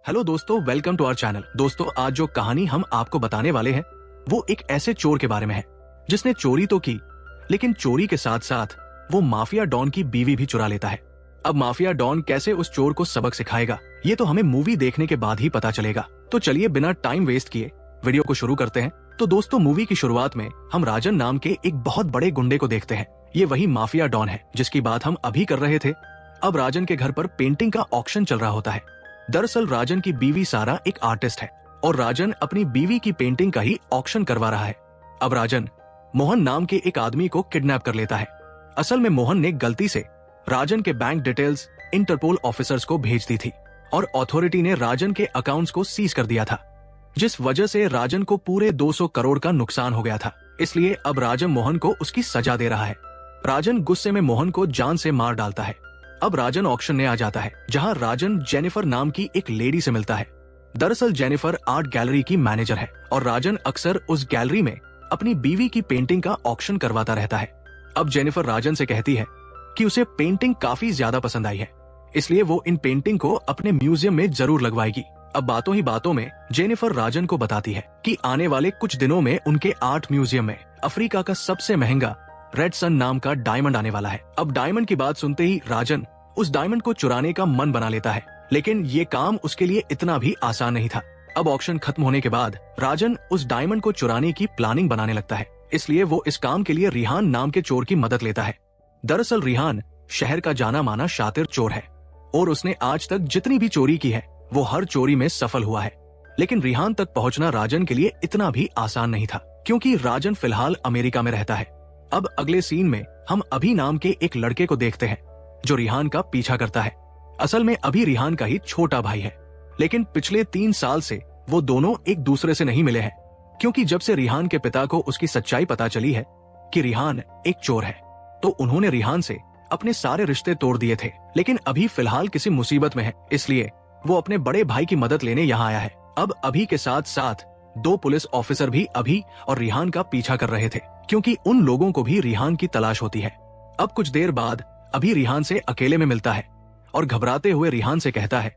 Hello दोस्तों, welcome to our channel. दोस्तों, आज जो कहानी हम आपको बताने वाले हैं वो एक ऐसे चोर के बारे में है जिसने चोरी तो की, लेकिन चोरी के साथ साथ वो माफिया डॉन की बीवी भी चुरा लेता है। अब माफिया डॉन कैसे उस चोर को सबक सिखाएगा, ये तो हमें मूवी देखने के बाद ही पता चलेगा। तो चलिए बिना टाइम वेस्ट किए वीडियो को शुरू करते हैं। तो दोस्तों, मूवी की शुरुआत में हम राजन नाम के एक बहुत बड़े गुंडे को देखते हैं। ये वही माफिया डॉन है जिसकी बात हम अभी कर रहे थे। अब राजन के घर पर पेंटिंग का ऑक्शन चल रहा होता है। दरअसल राजन की बीवी सारा एक आर्टिस्ट है और राजन अपनी बीवी की पेंटिंग का ही ऑक्शन करवा रहा है। अब राजन मोहन नाम के एक आदमी को किडनैप कर लेता है। असल में मोहन ने गलती से राजन के बैंक डिटेल्स इंटरपोल ऑफिसर्स को भेज दी थी और अथॉरिटी ने राजन के अकाउंट्स को सीज कर दिया था, जिस वजह से राजन को पूरे 200 करोड़ का नुकसान हो गया था। इसलिए अब राजन मोहन को उसकी सजा दे रहा है। राजन गुस्से में मोहन को जान से मार डालता है। अब राजन ऑक्शन में आ जाता है, जहां राजन जेनिफर नाम की एक लेडी से मिलता है। दरअसल जेनिफर आर्ट गैलरी की मैनेजर है और राजन अक्सर उस गैलरी में अपनी बीवी की पेंटिंग का ऑक्शन करवाता रहता है। अब जेनिफर राजन से कहती है कि उसे पेंटिंग काफी ज्यादा पसंद आई है, इसलिए वो इन पेंटिंग को अपने म्यूजियम में जरूर लगवाएगी। अब बातों ही बातों में जेनिफर राजन को बताती है कि आने वाले कुछ दिनों में उनके आर्ट म्यूजियम में अफ्रीका का सबसे महंगा रेड सन नाम का डायमंड आने वाला है। अब डायमंड की बात सुनते ही राजन उस डायमंड को चुराने का मन बना लेता है, लेकिन ये काम उसके लिए इतना भी आसान नहीं था। अब ऑक्शन खत्म होने के बाद राजन उस डायमंड को चुराने की प्लानिंग बनाने लगता है, इसलिए वो इस काम के लिए रिहान नाम के चोर की मदद लेता है। दरअसल रिहान शहर का जाना माना शातिर चोर है और उसने आज तक जितनी भी चोरी की है वो हर चोरी में सफल हुआ है। लेकिन रिहान तक पहुंचना राजन के लिए इतना भी आसान नहीं था, क्योंकि राजन फिलहाल अमेरिका में रहता है। अब अगले सीन में हम अभी नाम के एक लड़के को देखते हैं जो रिहान का पीछा करता है। असल में अभी रिहान का ही छोटा भाई है, लेकिन पिछले 3 साल से वो दोनों एक दूसरे से नहीं मिले हैं, क्योंकि जब से रिहान के पिता को उसकी सच्चाई पता चली है कि रिहान एक चोर है, तो उन्होंने रिहान से अपने सारे रिश्ते तोड़ दिए थे। लेकिन अभी फिलहाल किसी मुसीबत में है, इसलिए वो अपने बड़े भाई की मदद लेने यहाँ आया है। अब अभी के साथ साथ 2 पुलिस ऑफिसर भी अभी और रिहान का पीछा कर रहे थे, क्योंकि उन लोगों को भी रिहान की तलाश होती है। अब कुछ देर बाद अभी रिहान से अकेले में मिलता है और घबराते हुए रिहान से कहता है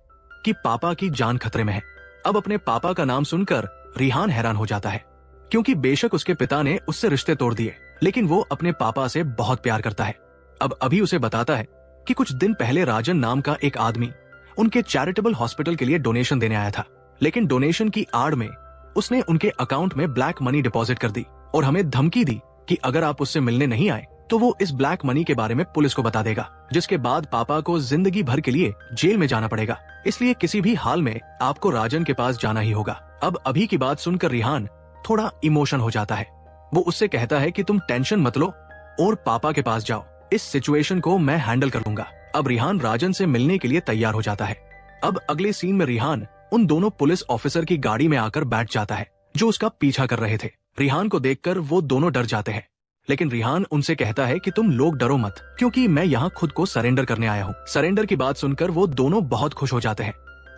कि पापा की जान खतरे में है। अब अपने पापा का नाम सुनकर रिहान हैरान हो जाता है, क्योंकि बेशक उसके पिता ने उससे रिश्ते तोड़ दिए, लेकिन वो अपने पापा से बहुत प्यार करता है। अब अभी उसे बताता है कि कुछ दिन पहले राजन नाम का एक आदमी उनके चैरिटेबल हॉस्पिटल के लिए डोनेशन देने आया था, लेकिन डोनेशन की आड़ में उसने उनके अकाउंट में ब्लैक मनी डिपॉजिट कर दी और हमें धमकी दी कि अगर आप उससे मिलने नहीं आए तो वो इस ब्लैक मनी के बारे में पुलिस को बता देगा, जिसके बाद पापा को जिंदगी भर के लिए जेल में जाना पड़ेगा। इसलिए किसी भी हाल में आपको राजन के पास जाना ही होगा। अब अभी की बात सुनकर रिहान थोड़ा इमोशन हो जाता है। वो उससे कहता है कि तुम टेंशन मत लो और पापा के पास जाओ, इस सिचुएशन को मैं हैंडल कर लूंगा। अब रिहान राजन से मिलने के लिए तैयार हो जाता है। अब अगले सीन में रिहान उन दोनों पुलिस ऑफिसर की गाड़ी में आकर बैठ जाता है जो उसका पीछा कर रहे थे। रिहान को देखकर वो दोनों डर जाते हैं, लेकिन रिहान उनसे कहता है कि तुम लोग डरो मत, क्योंकि मैं यहाँ खुद को सरेंडर करने आया हूँ। सरेंडर की बात सुनकर वो दोनों बहुत खुश हो जाते हैं।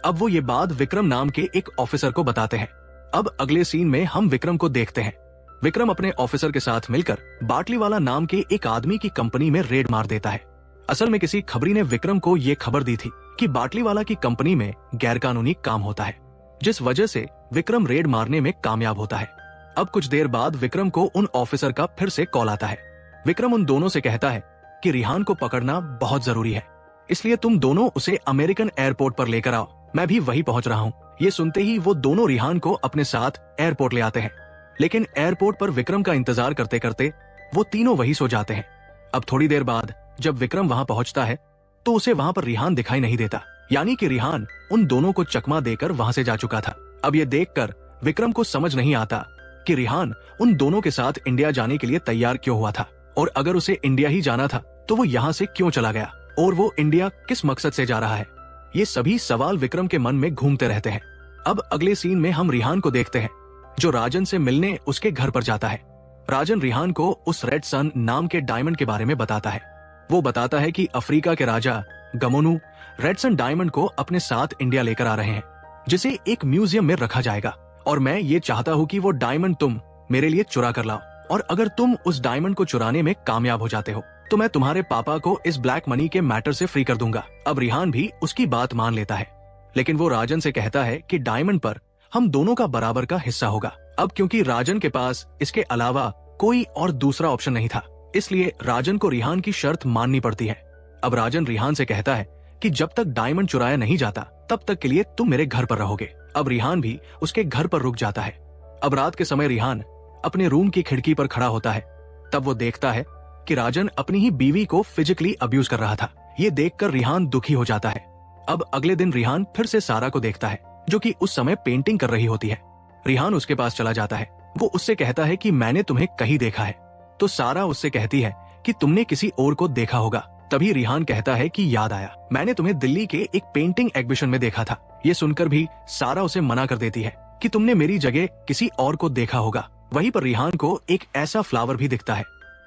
अब वो ये बात विक्रम नाम के एक ऑफिसर को बताते हैं। अब अगले सीन में हम विक्रम को देखते हैं। विक्रम अपने ऑफिसर के साथ मिलकर बाटलीवाला नाम के एक आदमी की कंपनी में रेड मार देता है। असल में किसी खबरी ने विक्रम को ये खबर दी थी कि बाटलीवाला की कंपनी में गैरकानूनी काम होता है, जिस वजह से विक्रम रेड मारने में कामयाब होता है। अब कुछ देर बाद विक्रम को उन ऑफिसर का फिर से कॉल आता है। विक्रम उन दोनों से कहता है कि रिहान को पकड़ना बहुत जरूरी है, इसलिए तुम दोनों उसे अमेरिकन एयरपोर्ट पर लेकर आओ, मैं भी वही पहुंच रहा हूँ। ये सुनते ही वो दोनों रिहान को अपने साथ एयरपोर्ट ले आते हैं, लेकिन एयरपोर्ट पर विक्रम का इंतजार करते करते वो तीनों वही सो जाते हैं। अब थोड़ी देर बाद जब विक्रम वहां पहुंचता है तो उसे वहां पर रिहान दिखाई नहीं देता, यानी कि रिहान उन दोनों को चकमा देकर वहां से जा चुका था। अब ये देखकर विक्रम को समझ नहीं आता कि रिहान उन दोनों के साथ इंडिया जाने के लिए तैयार क्यों हुआ था, और अगर उसे इंडिया ही जाना था तो वो यहाँ से क्यों चला गया, और वो इंडिया किस मकसद से जा रहा है। ये सभी सवाल विक्रम के मन में घूमते रहते हैं। अब अगले सीन में हम रिहान को देखते हैं जो राजन से मिलने उसके घर पर जाता है। राजन रिहान को उस रेड सन नाम के डायमंड के बारे में बताता है। वो बताता है कि अफ्रीका के राजा गमोनू रेड सन डायमंड को अपने साथ इंडिया लेकर आ रहे हैं, जिसे एक म्यूजियम में रखा जाएगा, और मैं ये चाहता हूँ कि वो डायमंड तुम मेरे लिए चुरा कर लाओ, और अगर तुम उस डायमंड को चुराने में कामयाब हो जाते हो तो मैं तुम्हारे पापा को इस ब्लैक मनी के मैटर से फ्री कर दूंगा। अब रिहान भी उसकी बात मान लेता है, लेकिन वो राजन से कहता है कि डायमंड पर हम दोनों का बराबर का हिस्सा होगा। अब क्योंकि राजन के पास इसके अलावा कोई और दूसरा ऑप्शन नहीं था, इसलिए राजन को रिहान की शर्त माननी पड़ती है। अब राजन रिहान से कहता है कि जब तक डायमंड चुराया नहीं जाता तब तक के लिए तुम मेरे घर पर रहोगे। अब रिहान भी उसके घर पर रुक जाता है। अब रात के समय रिहान अपने रूम की खिड़की पर खड़ा होता है। तब वो देखता है कि राजन अपनी ही बीवी को फिजिकली अब्यूज कर रहा था। ये देखकर रिहान दुखी हो जाता है। अब अगले दिन रिहान फिर से सारा को देखता है, जो कि उस समय पेंटिंग कर रही होती है। रिहान उसके पास चला जाता है। वो उससे कहता है कि मैंने तुम्हें कहीं देखा है। तो सारा उससे कहती है कि तुमने किसी और को देखा होगा। तभी रिहान कहता है कि याद आया, मैंने तुम्हें दिल्ली के एक पेंटिंग एग्जीबिशन में देखा था। ये सुनकर भी सारा उसे मना कर देती है कि तुमने मेरी जगह किसी और को देखा होगा। वहीं पर रिहान को एक ऐसा फ्लावर भी दिखता है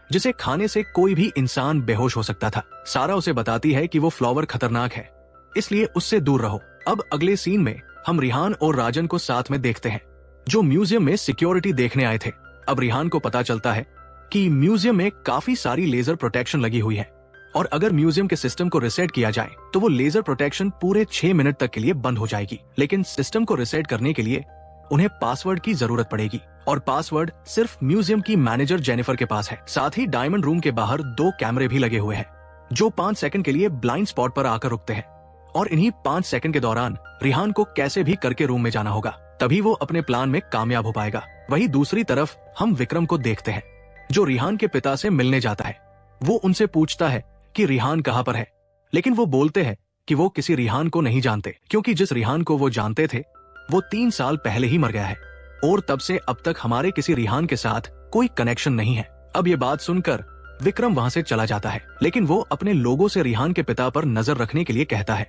जिसे खाने से कोई भी इंसान बेहोश हो सकता था। सारा उसे बताती है कि वो फ्लावर खतरनाक है, इसलिए उससे दूर रहो। अब अगले सीन में हम रिहान और राजन को साथ में देखते हैं, जो म्यूजियम में सिक्योरिटी देखने आए थे। अब रिहान को पता चलता है कि म्यूजियम में काफी सारी लेजर प्रोटेक्शन लगी हुई है और अगर म्यूजियम के सिस्टम को रिसेट किया जाए तो वो लेजर प्रोटेक्शन पूरे 6 मिनट तक के लिए बंद हो जाएगी। लेकिन सिस्टम को रिसेट करने के लिए उन्हें पासवर्ड की जरूरत पड़ेगी और पासवर्ड सिर्फ म्यूजियम की मैनेजर जेनिफर के पास है। साथ ही डायमंड रूम के बाहर 2 कैमरे भी लगे हुए हैं, जो 5 सेकंड के लिए ब्लाइंड स्पॉट पर आकर रुकते हैं और इन्हीं 5 सेकंड के दौरान रिहान को कैसे भी करके रूम में जाना होगा, तभी वो अपने प्लान में कामयाब हो पाएगा। वहीं दूसरी तरफ हम विक्रम को देखते हैं, जो रिहान के पिता से मिलने जाता है। वो उनसे पूछता है कि रिहान कहाँ पर है, लेकिन वो बोलते हैं कि वो किसी रिहान को नहीं जानते, क्योंकि जिस रिहान को वो जानते थे वो 3 साल पहले ही मर गया है और तब से अब तक हमारे किसी रिहान के साथ कोई कनेक्शन नहीं है। अब ये बात सुनकर विक्रम वहां से चला जाता है, लेकिन वो अपने लोगों से रिहान के पिता पर नजर रखने के लिए कहता है।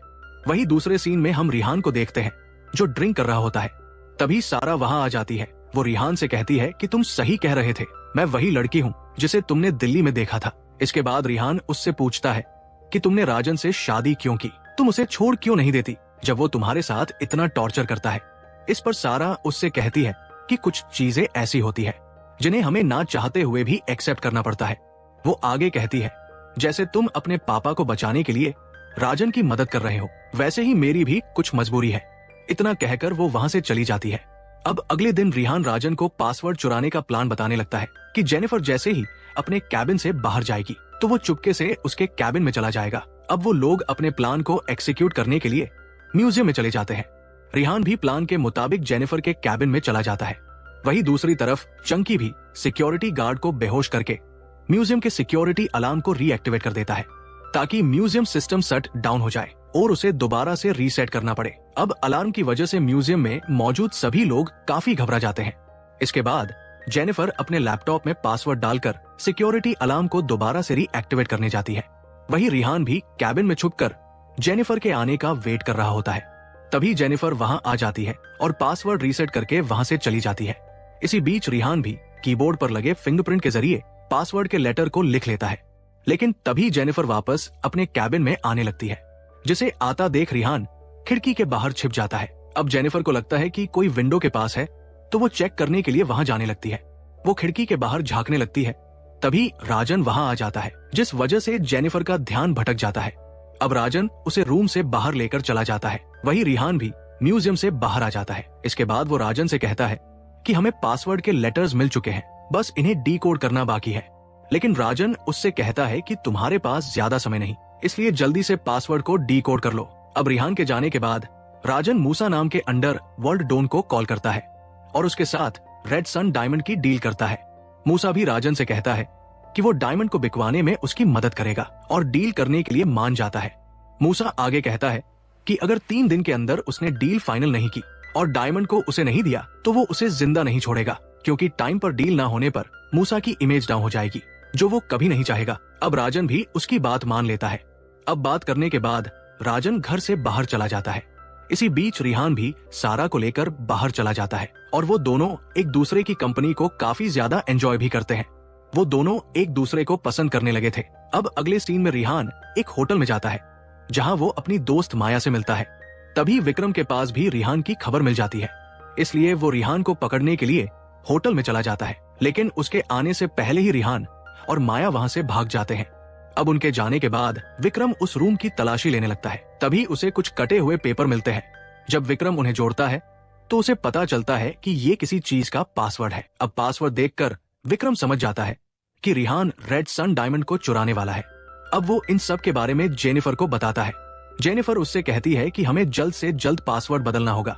वहीं दूसरे सीन में हम रिहान को देखते हैं, जो ड्रिंक कर रहा होता है। तभी सारा वहां आ जाती है। वो रिहान से कहती है कि तुम सही कह रहे थे, मैं वही लड़की हूँ जिसे तुमने दिल्ली में देखा था। इसके बाद रिहान उससे पूछता है कि तुमने राजन से शादी क्यों की, तुम उसे छोड़ क्यों नहीं देती जब वो तुम्हारे साथ इतना टॉर्चर करता है। इस पर सारा उससे कहती है कि कुछ चीजें ऐसी होती है जिन्हें हमें ना चाहते हुए भी एक्सेप्ट करना पड़ता है। वो आगे कहती है, जैसे तुम अपने पापा को बचाने के लिए राजन की मदद कर रहे हो, वैसे ही मेरी भी कुछ मजबूरी है। इतना कहकर वो वहां से चली जाती है। अब अगले दिन रिहान राजन को पासवर्ड चुराने का प्लान बताने लगता है कि जेनिफर जैसे ही अपने कैबिन से बाहर जाएगी तो वो चुपके से उसके कैबिन में चला जाएगा। अब वो लोग अपने प्लान को एक्सिक्यूट करने के लिए म्यूजियम में चले जाते हैं। रिहान भी प्लान के मुताबिक जेनिफर के कैबिन में चला जाता है। वहीं दूसरी तरफ चंकी भी सिक्योरिटी गार्ड को बेहोश करके म्यूजियम के सिक्योरिटी अलार्म को रीएक्टिवेट कर देता है, ताकि म्यूजियम सिस्टम शट डाउन हो जाए और उसे दोबारा से रीसेट करना पड़े। अब अलार्म की वजह से म्यूजियम में मौजूद सभी लोग काफी घबरा जाते हैं। इसके बाद जेनिफर अपने लैपटॉप में पासवर्ड डालकर सिक्योरिटी अलार्म को दोबारा से रीएक्टिवेट करने जाती है। वहीं रिहान भी कैबिन में छुपकर जेनिफर के आने का वेट कर रहा होता है। तभी जेनिफर वहां आ जाती है और पासवर्ड रीसेट करके वहां से चली जाती है। इसी बीच रिहान भी कीबोर्ड पर लगे फिंगरप्रिंट के जरिए पासवर्ड के लेटर को लिख लेता है, लेकिन तभी जेनिफर वापस अपने कैबिन में आने लगती है, जिसे आता देख रिहान खिड़की के बाहर छिप जाता है। अब जेनिफर को लगता है कि कोई विंडो के पास है, तो वो चेक करने के लिए वहां जाने लगती है। वो खिड़की के बाहर झांकने लगती है, तभी राजन वहां आ जाता है, जिस वजह से जेनिफर का ध्यान भटक जाता है। अब राजन उसे रूम से बाहर लेकर चला जाता है। वहीं रिहान भी म्यूजियम से बाहर आ जाता है। इसके बाद वो राजन से कहता है कि हमें पासवर्ड के लेटर्स मिल चुके हैं, बस इन्हें डीकोड करना बाकी है। लेकिन राजन उससे कहता है कि तुम्हारे पास ज्यादा समय नहीं, इसलिए जल्दी से पासवर्ड को डीकोड कर लो। अब रिहान के जाने के बाद राजन मूसा नाम के अंडर वर्ल्ड डॉन को कॉल करता है और उसके साथ रेड सन डायमंड की डील करता है। मूसा भी राजन से कहता है कि वो डायमंड को बिकवाने में उसकी मदद करेगा और डील करने के लिए मान जाता है। मूसा आगे कहता है कि अगर 3 दिन के अंदर उसने डील फाइनल नहीं की और डायमंड को उसे नहीं दिया तो वो उसे जिंदा नहीं छोड़ेगा, क्योंकि टाइम पर डील ना होने पर मूसा की इमेज डाउन हो जाएगी, जो वो कभी नहीं चाहेगा। अब राजन भी उसकी बात मान लेता है। अब बात करने के बाद राजन घर से बाहर चला जाता है। इसी बीच रिहान भी सारा को लेकर बाहर चला जाता है और वो दोनों एक दूसरे की कंपनी को काफी ज्यादा एंजॉय भी करते हैं। वो दोनों एक दूसरे को पसंद करने लगे थे। अब अगले सीन में रिहान एक होटल में जाता है, जहां वो अपनी दोस्त माया से मिलता है। तभी विक्रम के पास भी रिहान की खबर मिल जाती है, इसलिए वो रिहान को पकड़ने के लिए होटल में चला जाता है। लेकिन उसके आने से पहले ही रिहान और माया वहां से भाग जाते हैं। अब उनके जाने के बाद विक्रम उस रूम की तलाशी लेने लगता है। तभी उसे कुछ कटे हुए पेपर मिलते हैं, जब विक्रम उन्हें जोड़ता है तो उसे पता चलता है कि ये किसी चीज का पासवर्ड है। अब पासवर्ड देखकर विक्रम समझ जाता है कि रिहान रेड सन डायमंड को चुराने वाला है। अब वो इन सब के बारे में जेनिफर को बताता है। जेनिफर उससे कहती है कि हमें जल्द से जल्द पासवर्ड बदलना होगा,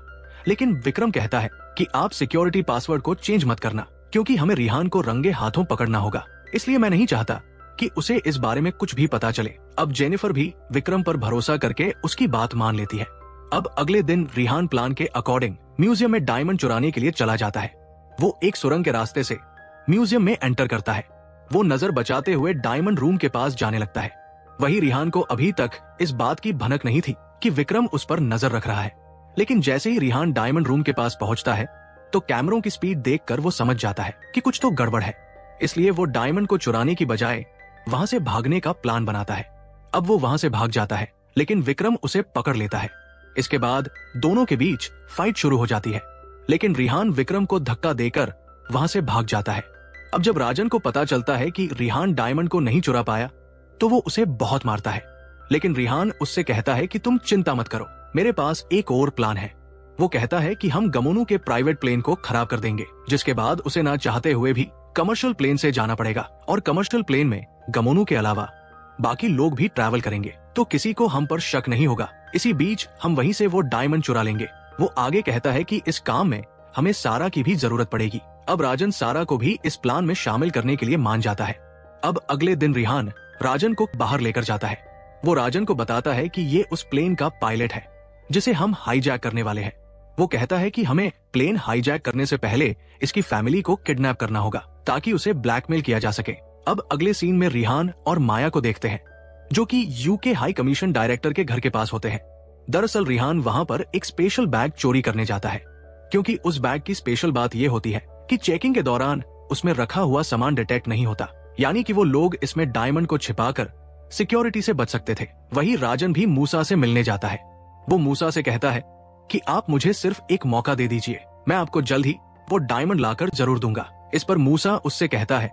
लेकिन विक्रम कहता है कि आप सिक्योरिटी पासवर्ड को चेंज मत करना, क्योंकि हमें रिहान को रंगे हाथों पकड़ना होगा, इसलिए मैं नहीं चाहता कि उसे इस बारे में कुछ भी पता चले। अब जेनिफर भी विक्रम पर भरोसा करके उसकी बात मान लेती है। अब अगले दिन रिहान प्लान के अकॉर्डिंग म्यूजियम में डायमंड चुराने के लिए चला जाता है। वो एक सुरंग के रास्ते से म्यूजियम में एंटर करता है। वो नजर बचाते हुए डायमंड रूम के पास जाने लगता है। वही रिहान को अभी तक इस बात की भनक नहीं थी कि विक्रम उस पर नजर रख रहा है, लेकिन जैसे ही रिहान डायमंड रूम के पास पहुंचता है तो कैमरों की स्पीड देखकर वो समझ जाता है कि कुछ तो गड़बड़ है। इसलिए वो डायमंड को चुराने की बजाय वहां से भागने का प्लान बनाता है। अब वो वहां से भाग जाता है, लेकिन विक्रम उसे पकड़ लेता है। इसके बाद दोनों के बीच फाइट शुरू हो जाती है, लेकिन रिहान विक्रम को धक्का देकर वहां से भाग जाता है। अब जब राजन को पता चलता है कि रिहान डायमंड को नहीं चुरा पाया तो वो उसे बहुत मारता है, लेकिन रिहान उससे कहता है कि तुम चिंता मत करो, मेरे पास एक और प्लान है। वो कहता है कि हम गमोनू के प्राइवेट प्लेन को खराब कर देंगे, जिसके बाद उसे ना चाहते हुए भी कमर्शियल प्लेन से जाना पड़ेगा, और कमर्शियल प्लेन में गमोनू के अलावा बाकी लोग भी ट्रैवल करेंगे, तो किसी को हम पर शक नहीं होगा। इसी बीच हम वहीं से वो डायमंड चुरा लेंगे। वो आगे कहता है कि इस काम में हमें सारा की भी जरूरत पड़ेगी। अब राजन सारा को भी इस प्लान में शामिल करने के लिए मान जाता है। अब अगले दिन रिहान राजन को बाहर लेकर जाता है। वो राजन को बताता है कि ये उस प्लेन का पायलट है जिसे हम हाईजैक करने वाले हैं। वो कहता है कि हमें प्लेन हाईजैक करने से पहले इसकी फैमिली को किडनैप करना होगा ताकि उसे ब्लैकमेल किया जा सके। अब अगले सीन में रिहान और माया को देखते हैं, जो कि यूके हाई कमीशन डायरेक्टर के घर के पास होते हैं। दरअसल रिहान वहां पर एक स्पेशल बैग चोरी करने जाता है, क्योंकि उस बैग की स्पेशल बात यह होती है कि चेकिंग के दौरान उसमें रखा हुआ सामान डिटेक्ट नहीं होता, यानी कि वो लोग इसमें डायमंड को छिपाकर सिक्योरिटी से बच सकते थे। वही राजन भी मूसा से मिलने जाता है। वो मूसा से कहता है कि आप मुझे सिर्फ एक मौका दे दीजिए, मैं आपको जल्द ही वो डायमंड लाकर जरूर दूंगा। इस पर मूसा उससे कहता है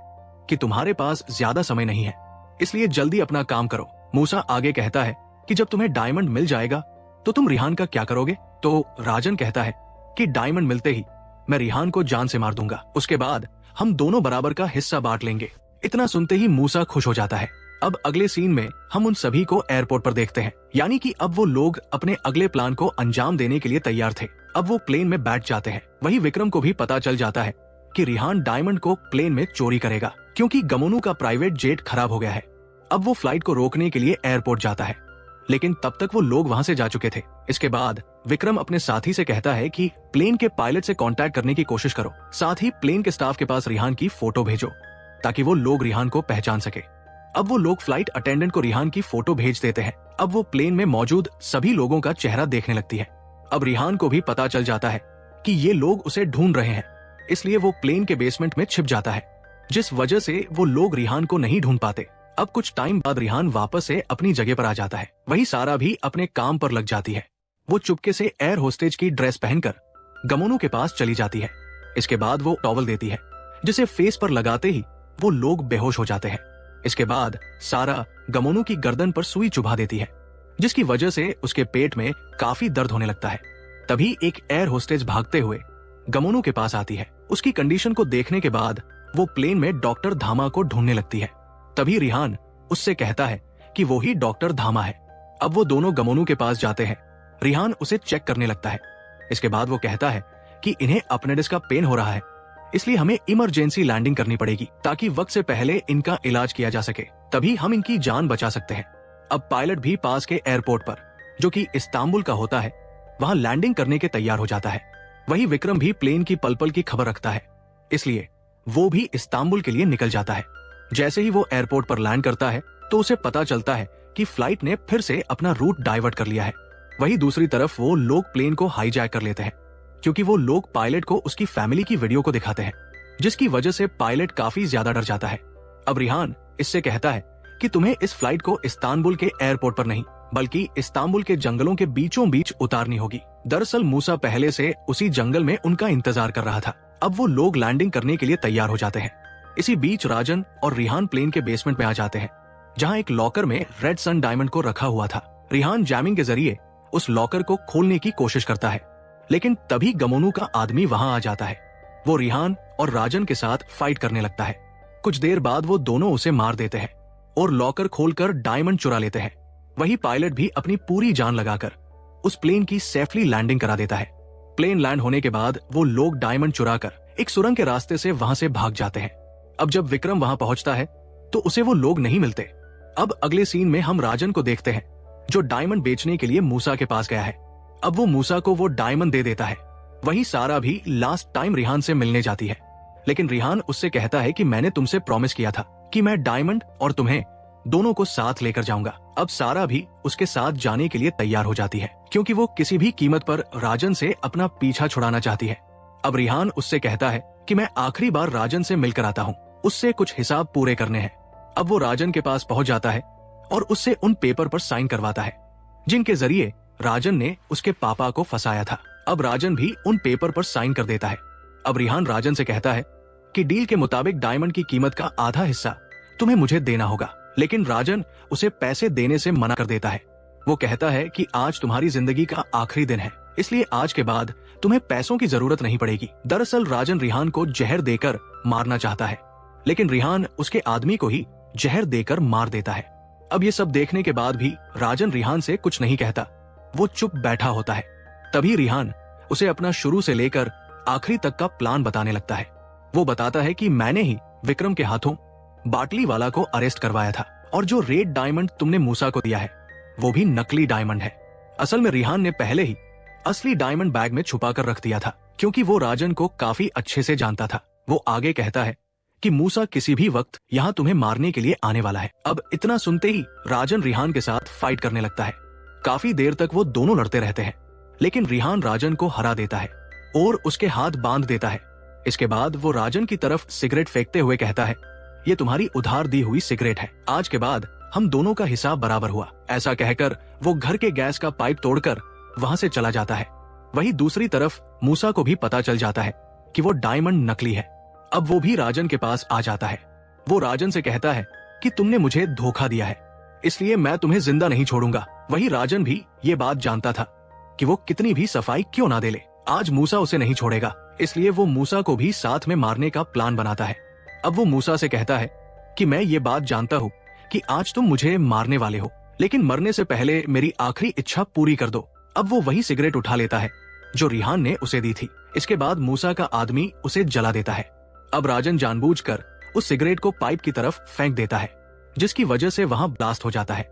कि तुम्हारे पास ज्यादा समय नहीं है, इसलिए जल्दी अपना काम करो। मूसा आगे कहता है कि जब तुम्हें डायमंड मिल जाएगा तो तुम रिहान का क्या करोगे? तो राजन कहता है कि डायमंड मिलते ही मैं रिहान को जान से मार दूंगा, उसके बाद हम दोनों बराबर का हिस्सा बांट लेंगे। इतना सुनते ही मूसा खुश हो जाता है। अब अगले सीन में हम उन सभी को एयरपोर्ट पर देखते हैं, यानी कि अब वो लोग अपने अगले प्लान को अंजाम देने के लिए तैयार थे। अब वो प्लेन में बैठ जाते हैं। वही विक्रम को भी पता चल जाता है कि रिहान डायमंड को प्लेन में चोरी करेगा, क्योंकि गमोनू का प्राइवेट जेट खराब हो गया है। अब वो फ्लाइट को रोकने के लिए एयरपोर्ट जाता है, लेकिन तब तक वो लोग वहां से जा चुके थे। इसके बाद विक्रम अपने साथी से कहता है कि प्लेन के पायलट से कांटेक्ट करने की कोशिश करो, साथ ही प्लेन के स्टाफ के पास रिहान की फोटो भेजो ताकि वो लोग रिहान को पहचान सके। अब वो लोग फ्लाइट अटेंडेंट को रिहान की फोटो भेज देते हैं। अब वो प्लेन में मौजूद सभी लोगों का चेहरा देखने लगती है। अब रिहान को भी पता चल जाता है कि ये लोग उसे ढूंढ रहे हैं, इसलिए वो प्लेन के बेसमेंट में छिप जाता है, जिस वजह से वो लोग रिहान को नहीं ढूंढ पाते। अब कुछ टाइम बाद रिहान वापस से अपनी जगह पर आ जाता है। वही सारा भी अपने काम पर लग जाती है। वो चुपके से एयर होस्टेज की ड्रेस पहनकर गमोनू के पास चली जाती है। इसके बाद वो टॉवल देती है, जिसे फेस पर लगाते ही वो लोग बेहोश हो जाते हैं। इसके बाद सारा गमोनू की गर्दन पर सुई चुभा देती है, जिसकी वजह से उसके पेट में काफी दर्द होने लगता है। तभी एक एयर होस्टेज भागते हुए गमोनू के पास आती है। उसकी कंडीशन को देखने के बाद वो प्लेन में डॉक्टर धामा को ढूंढने लगती है। तभी रिहान उससे कहता है कि वो ही डॉक्टर धामा है। अब वो दोनों गमोनू के पास जाते हैं। रिहान उसे चेक करने लगता है। इसके बाद वो कहता है कि इन्हें अपेंडिक्स का पेन हो रहा है, इसलिए हमें इमरजेंसी लैंडिंग करनी पड़ेगी ताकि वक्त से पहले इनका इलाज किया जा सके, तभी हम इनकी जान बचा सकते हैं। अब पायलट भी पास के एयरपोर्ट पर, जो कि इस्तांबुल का होता है, वहां लैंडिंग करने के तैयार हो जाता है। वही विक्रम भी प्लेन की पल पल की खबर रखता है, इसलिए वो भी इस्तांबुल के लिए निकल जाता है। जैसे ही वो एयरपोर्ट पर लैंड करता है तो उसे पता चलता है कि फ्लाइट ने फिर से अपना रूट डाइवर्ट कर लिया है। वही दूसरी तरफ वो लोग प्लेन को हाईजैक कर लेते हैं, क्योंकि वो लोग पायलट को उसकी फैमिली की वीडियो को दिखाते हैं, जिसकी वजह से पायलट काफी ज्यादा डर जाता है। अब रिहान इससे कहता है कि तुम्हें इस फ्लाइट को इस्तांबुल के एयरपोर्ट पर नहीं, बल्कि इस्तांबुल के जंगलों के बीचों बीच उतारनी होगी। दरअसल मूसा पहले से उसी जंगल में उनका इंतजार कर रहा था। अब वो लोग लैंडिंग करने के लिए तैयार हो जाते हैं। इसी बीच राजन और रिहान प्लेन के बेसमेंट में आ जाते हैं, जहां एक लॉकर में रेड सन डायमंड को रखा हुआ था। रिहान जैमिंग के जरिए उस लॉकर को खोलने की कोशिश करता है, लेकिन तभी गमोनू का आदमी वहां आ जाता है। वो रिहान और राजन के साथ फाइट करने लगता है। कुछ देर बाद वो दोनों उसे मार देते हैं और लॉकर खोलकर डायमंड चुरा लेते हैं। वही पायलट भी अपनी पूरी जान लगाकर उस प्लेन की सेफली लैंडिंग करा देता है। प्लेन लैंड होने के बाद वो लोग डायमंड चुराकर एक सुरंग के रास्ते से वहां से भाग जाते हैं। अब जब विक्रम वहां पहुंचता है तो उसे वो लोग नहीं मिलते। अब अगले सीन में हम राजन को देखते हैं, जो डायमंड बेचने के लिए मूसा के पास गया है। अब वो मूसा को वो डायमंड दे देता है। वही सारा भी लास्ट टाइम रिहान से मिलने जाती है, लेकिन रिहान उससे कहता है कि मैंने तुमसे प्रॉमिस किया था कि मैं डायमंड और तुम्हें दोनों को साथ लेकर जाऊंगा। अब सारा भी उसके साथ जाने के लिए तैयार हो जाती है, क्योंकि वो किसी भी कीमत पर राजन से अपना पीछा छुड़ाना चाहती है। अब रिहान उससे कहता है कि मैं आखिरी बार राजन से मिलकर आता हूँ, उससे कुछ हिसाब पूरे करने हैं। अब वो राजन के पास पहुंच जाता है और उससे उन पेपर पर साइन करवाता है, जिनके जरिए राजन ने उसके पापा को फंसाया था। अब राजन भी उन पेपर पर साइन कर देता है। अब रिहान राजन से कहता है कि डील के मुताबिक डायमंड की कीमत का आधा हिस्सा तुम्हें मुझे देना होगा, लेकिन राजन उसे पैसे देने से मना कर देता है। वो कहता है कि आज तुम्हारी जिंदगी का आखिरी दिन है, इसलिए आज के बाद तुम्हें पैसों की जरूरत नहीं पड़ेगी। दरअसल राजन रिहान को जहर देकर मारना चाहता है, लेकिन रिहान उसके आदमी को ही जहर देकर मार देता है। अब ये सब देखने के बाद भी राजन रिहान से कुछ नहीं कहता, वो चुप बैठा होता है। तभी रिहान उसे अपना शुरू से लेकर आखिरी तक का प्लान बताने लगता है। वो बताता है कि मैंने ही विक्रम के हाथों बाटली वाला को अरेस्ट करवाया था, और जो रेड डायमंड तुमने मूसा को दिया है वो भी नकली डायमंड है। असल में रिहान ने पहले ही असली डायमंड बैग में छुपा कर रख दिया था, क्योंकि वो राजन को काफी अच्छे से जानता था। वो आगे कहता है कि मूसा किसी भी वक्त यहाँ तुम्हें मारने के लिए आने वाला है। अब इतना सुनते ही राजन रिहान के साथ फाइट करने लगता है। काफी देर तक वो दोनों लड़ते रहते हैं, लेकिन रिहान राजन को हरा देता है और उसके हाथ बांध देता है। इसके बाद वो राजन की तरफ सिगरेट फेंकते हुए कहता है, ये तुम्हारी उधार दी हुई सिगरेट है, आज के बाद हम दोनों का हिसाब बराबर हुआ। ऐसा कहकर वो घर के गैस का पाइप तोड़कर वहां से चला जाता है। वहीं दूसरी तरफ मूसा को भी पता चल जाता है कि वो डायमंड नकली है। अब वो भी राजन के पास आ जाता है। वो राजन से कहता है कि तुमने मुझे धोखा दिया है, इसलिए मैं तुम्हें जिंदा नहीं छोड़ूंगा। वही राजन भी ये बात जानता था कि वो कितनी भी सफाई क्यों ना दे ले, आज मूसा उसे नहीं छोड़ेगा, इसलिए वो मूसा को भी साथ में मारने का प्लान बनाता है। अब वो मूसा से कहता है कि मैं ये बात जानता हूँ कि आज तुम मुझे मारने वाले हो, लेकिन मरने से पहले मेरी आखिरी इच्छा पूरी कर दो। अब वो वही सिगरेट उठा लेता है जो रिहान ने उसे दी थी। इसके बाद मूसा का आदमी उसे जला देता है। अब राजन जानबूझकर उस सिगरेट को पाइप की तरफ फेंक देता है, जिसकी वजह से वहां ब्लास्ट हो जाता है,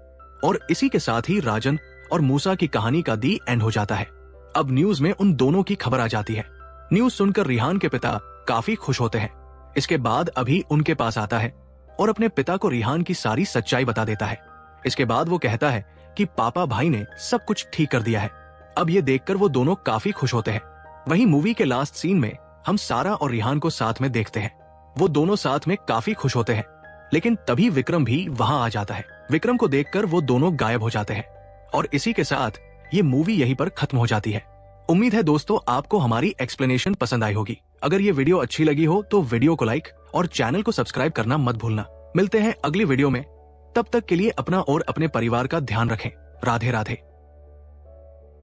और इसी के साथ ही राजन और मूसा की कहानी का दी एंड हो जाता है। अब न्यूज में उन दोनों की खबर आ जाती है। न्यूज सुनकर रिहान के पिता काफी खुश होते हैं। इसके बाद अभी उनके पास आता है और अपने पिता को रिहान की सारी सच्चाई बता देता है। इसके बाद वो कहता है कि पापा भाई ने सब कुछ ठीक कर दिया है। अब ये देखकर वो दोनों काफी खुश होते हैं। वहीं मूवी के लास्ट सीन में हम सारा और रिहान को साथ में देखते हैं। वो दोनों साथ में काफी खुश होते हैं, लेकिन तभी विक्रम भी वहां आ जाता है। विक्रम को देखकर वो दोनों गायब हो जाते हैं, और इसी के साथ ये मूवी यहीं पर खत्म हो जाती है। उम्मीद है दोस्तों आपको हमारी एक्सप्लेनेशन पसंद आई होगी। अगर ये वीडियो अच्छी लगी हो तो वीडियो को लाइक और चैनल को सब्सक्राइब करना मत भूलना। मिलते हैं अगली वीडियो में, तब तक के लिए अपना और अपने परिवार का ध्यान रखें। राधे राधे।